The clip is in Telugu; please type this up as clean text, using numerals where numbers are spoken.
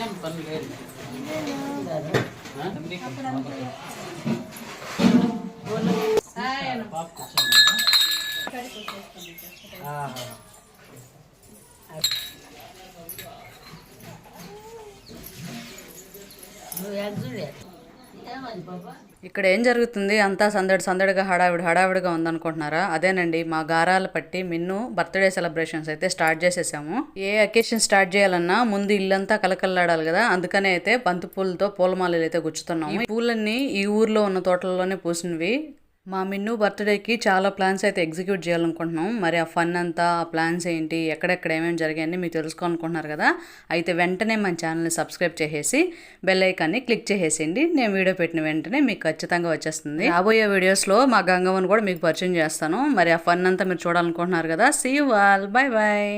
ఏం పని లేదు. ఇక్కడ ఏం జరుగుతుంది? అంతా సందడిగా హడావిడిగా ఉందనుకుంటున్నారా? అదేనండి, మా గారాల పట్టి మిన్ను బర్త్డే సెలబ్రేషన్స్ అయితే స్టార్ట్ చేసేసాము. ఏ అకేషన్ స్టార్ట్ చేయాలన్నా ముందు ఇల్లంతా కలకల్లాడాలి కదా, అందుకనే అయితే బంతి పూలతో పూలమాలలు అయితే గుచ్చుతున్నాము. ఈ పూలన్నీ ఈ ఊర్లో ఉన్న తోటల్లోనే పూసినవి. మా మిన్ను బర్త్డేకి చాలా ప్లాన్స్ అయితే ఎగ్జిక్యూట్ చేయాలనుకుంటున్నాం. మరి ఆ ఫన్ అంతా, ఆ ప్లాన్స్ ఏంటి, ఎక్కడెక్కడ ఏమేమి జరిగాయని మీరు తెలుసుకోవాలనుకుంటున్నారు కదా, అయితే వెంటనే మన ఛానల్ని సబ్స్క్రైబ్ చేసేసి బెల్ ఐకాన్ని క్లిక్ చేసేసిండి. నేను వీడియో పెట్టిన వెంటనే మీకు ఖచ్చితంగా వచ్చేస్తుంది. రాబోయే వీడియోస్లో మా గంగవ్వను కూడా మీకు పరిచయం చేస్తాను. మరి ఆ ఫన్ అంతా మీరు చూడాలనుకుంటున్నారు కదా. See you all, bye bye.